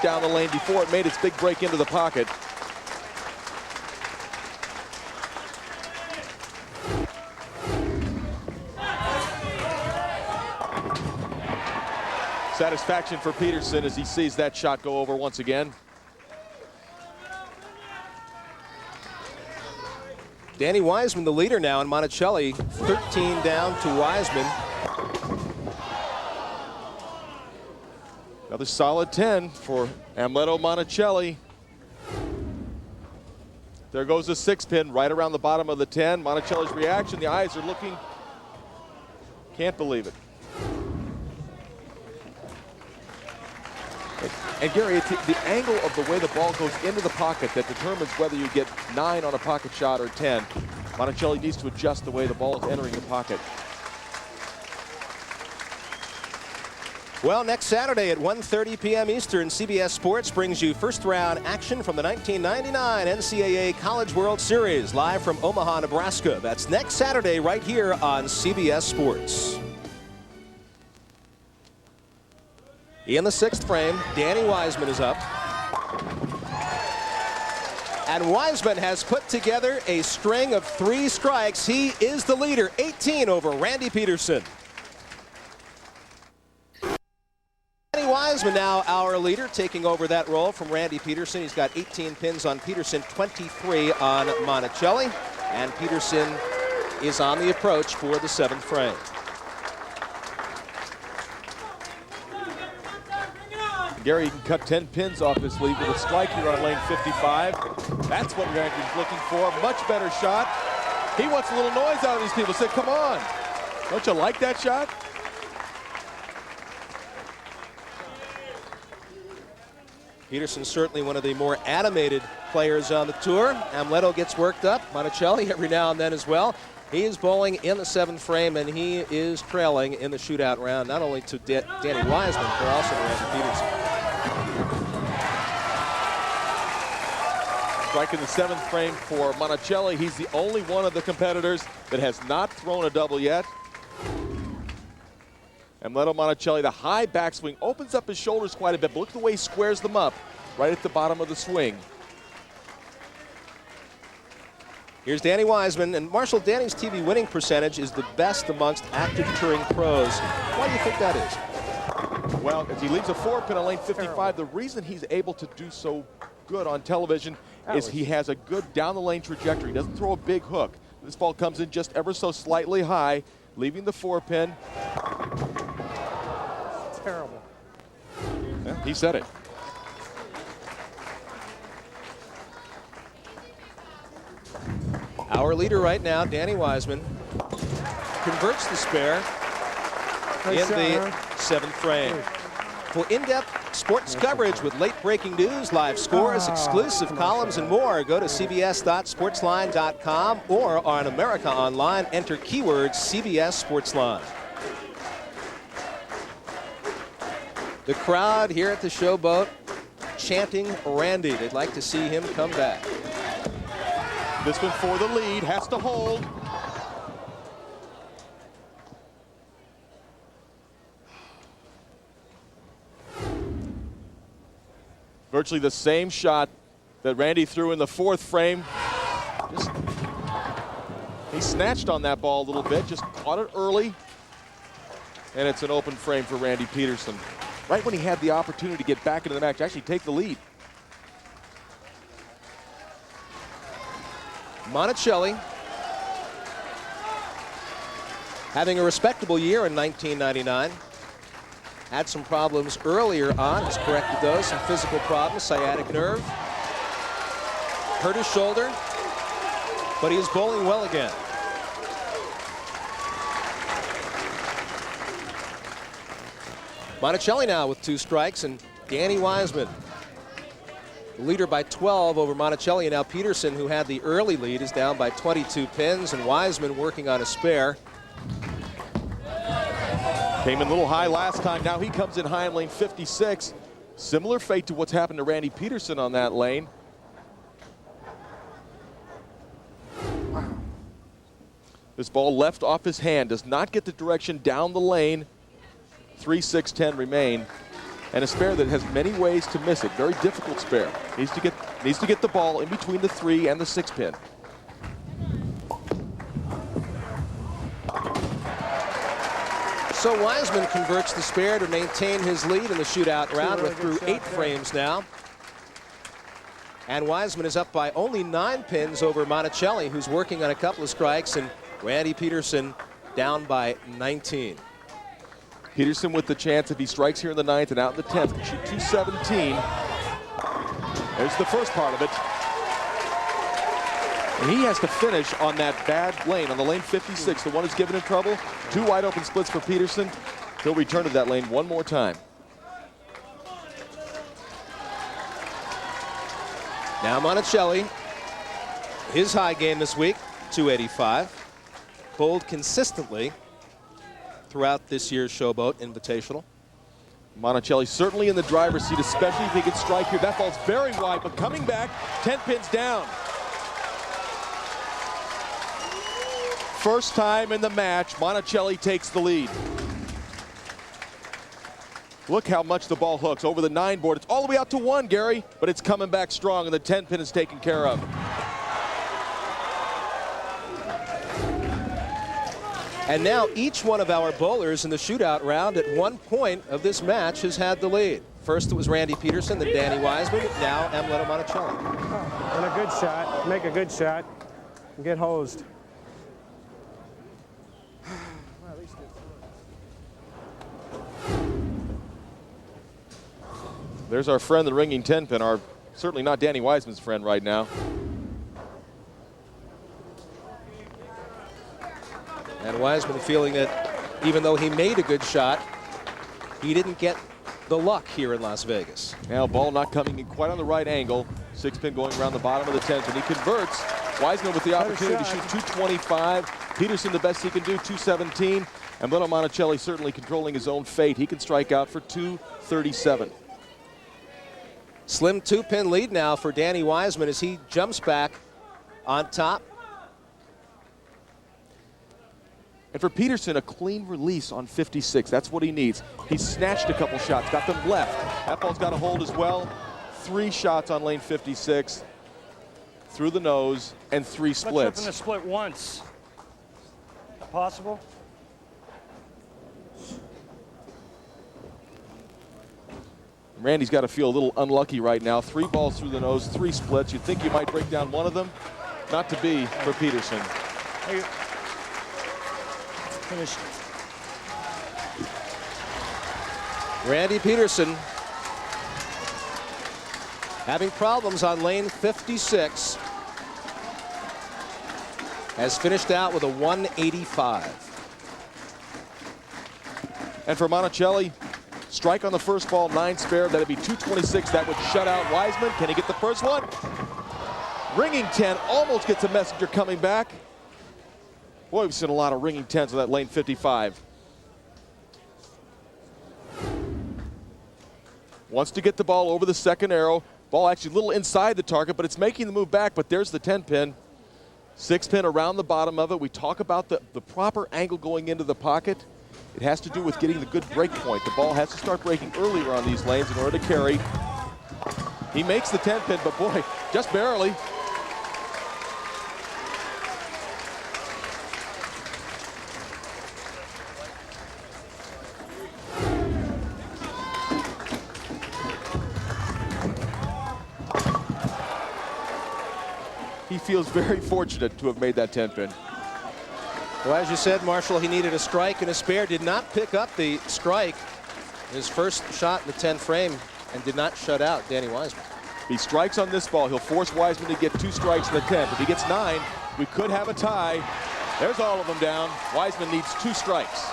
down the lane before it made its big break into the pocket. Satisfaction for Pedersen as he sees that shot go over once again. Danny-Wiseman, the leader now in Monacelli, 13 down to Wiseman. Another solid 10 for Amleto-Monacelli. There goes the 6 pin right around the bottom of the 10. Monacelli's reaction, the eyes are looking. Can't believe it. And Gary, it's the angle of the way the ball goes into the pocket that determines whether you get 9 on a pocket shot or 10. Monacelli needs to adjust the way the ball is entering the pocket. Well, next Saturday at 1:30 p.m. Eastern, CBS Sports brings you first-round action from the 1999 NCAA College World Series, live from Omaha, Nebraska. That's next Saturday right here on CBS Sports. In the 6th frame, Danny-Wiseman is up. And Wiseman has put together a string of 3 strikes. He is the leader, 18 over Randy-Pedersen. Danny-Wiseman now our leader, taking over that role from Randy-Pedersen. He's got 18 pins on Pedersen, 23 on Monacelli. And Pedersen is on the approach for the 7th frame. Gary, you can cut 10 pins off his sleeve with a strike here on lane 55. That's what Randy's looking for. Much better shot. He wants a little noise out of these people. Say, come on. Don't you like that shot? Pedersen's certainly one of the more animated players on the tour. Amleto gets worked up. Monacelli every now and then as well. He is bowling in the 7th frame, and he is trailing in the shootout round, not only to Danny-Wiseman, but also to Randy-Pedersen. Strike in the 7th frame for Monacelli. He's the only one of the competitors that has not thrown a double yet. Amleto-Monacelli, the high backswing, opens up his shoulders quite a bit, but look at the way he squares them up right at the bottom of the swing. Here's Danny-Wiseman, and Marshall, Danny's TV winning percentage is the best amongst active touring pros. Why do you think that is? Well, as he leaves a 4 pin on lane 55, the reason he's able to do so good on television is he has a good down the lane trajectory. He doesn't throw a big hook. This ball comes in just ever so slightly high, leaving the 4 pin. Terrible. Yeah, he said it. Our leader right now, Danny-Wiseman, converts the spare in the 7th frame. For in-depth sports coverage with late-breaking news, live scores, exclusive columns, and more, go to cbs.sportsline.com or on America Online, enter keyword CBS Sportsline. The crowd here at the Showboat chanting Randy. They'd like to see him come back. This one for the lead, has to hold. Virtually the same shot that Randy threw in the 4th frame. He snatched on that ball a little bit, just caught it early. And it's an open frame for Randy-Pedersen. Right when he had the opportunity to get back into the match, actually take the lead. Monacelli having a respectable year in 1999. Had some problems earlier on, has corrected those, some physical problems, sciatic nerve. Hurt his shoulder, but he is bowling well again. Monacelli now with 2 strikes, and Danny-Wiseman, the leader by 12 over Monacelli. And now Pedersen, who had the early lead, is down by 22 pins, and Wiseman working on a spare. Came in a little high last time. Now he comes in high in lane 56. Similar fate to what's happened to Randy-Pedersen on that lane. This ball left off his hand, does not get the direction down the lane. 3, 6, 10 remain. and a spare that has many ways to miss it. Very difficult spare. Needs to get the ball in between the 3 and the 6 pin. So Wiseman converts the spare to maintain his lead in the shootout round. We're through 8 frames now. And Wiseman is up by only 9 pins over Monacelli, who's working on a couple of strikes, and Randy-Pedersen down by 19. Pedersen with the chance, if he strikes here in the 9th and out in the 10th, can shoot 217. There's the first part of it. And he has to finish on that bad lane, on the lane 56, the one who's given him trouble. 2 wide open splits for Pedersen. He'll return to that lane one more time. Now Monacelli, his high game this week, 285. Bowled consistently throughout this year's Showboat Invitational. Monacelli certainly in the driver's seat, especially if he can strike here. That ball's very wide, but coming back, 10 pins down. First time in the match, Monacelli takes the lead. Look how much the ball hooks over the 9 board. It's all the way out to 1, Gary, but it's coming back strong, and the 10 pin is taken care of. And now each one of our bowlers in the shootout round at one point of this match has had the lead. First it was Randy-Pedersen, then Danny-Wiseman, now Amleto-Monacelli. And a good shot, make a good shot, and get hosed. There's our friend, the ringing 10 pin, certainly not Danny-Wiseman's friend right now. And Wiseman feeling that even though he made a good shot, he didn't get the luck here in Las Vegas. Now ball not coming in quite on the right angle. 6 pin going around the bottom of the 10th, and he converts. Wiseman with the opportunity to shoot 225. Pedersen the best he can do, 217. And Monacelli certainly controlling his own fate. He can strike out for 237. Slim 2-pin lead now for Danny-Wiseman as he jumps back on top. And for Pedersen, a clean release on 56. That's what he needs. He snatched a couple shots, got them left. That ball's got a hold as well. 3 shots on lane 56, through the nose, and 3 splits. Let's open the split once. Possible? Randy's got to feel a little unlucky right now. 3 balls through the nose, 3 splits. You'd think you might break down one of them. Not to be for Pedersen. Hey. Finish. Randy-Pedersen having problems on lane 56. Has finished out with a 185. And for Monacelli, strike on the first ball, 9 spare. That'd be 226. That would shut out Wiseman. Can he get the first one? Ringing 10 almost gets a messenger coming back. Boy, we've seen a lot of ringing 10s on that lane 55. Wants to get the ball over the second arrow. Ball actually a little inside the target, but it's making the move back. But there's the 10 pin. 6 pin around the bottom of it. We talk about the proper angle going into the pocket. It has to do with getting the good break point. The ball has to start breaking earlier on these lanes in order to carry. He makes the 10 pin, but boy, just barely. He feels very fortunate to have made that 10 pin. Well, as you said, Marshall, he needed a strike and a spare. Did not pick up the strike. His first shot in the 10th frame and did not shut out Danny-Wiseman. If he strikes on this ball, he'll force Wiseman to get 2 strikes in the 10th. If he gets 9, we could have a tie. There's all of them down. Wiseman needs 2 strikes.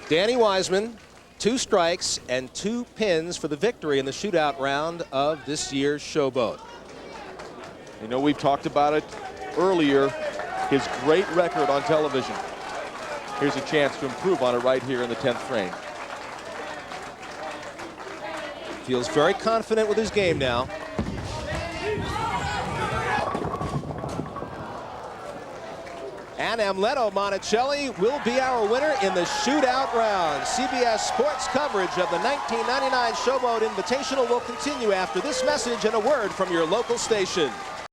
Danny-Wiseman, 2 strikes and 2 pins for the victory in the shootout round of this year's Showboat. You know, we've talked about it earlier, his great record on television. Here's a chance to improve on it right here in the 10th frame. Feels very confident with his game now. And Amleto-Monacelli will be our winner in the shootout round. CBS Sports coverage of the 1999 Showboat Invitational will continue after this message and a word from your local station.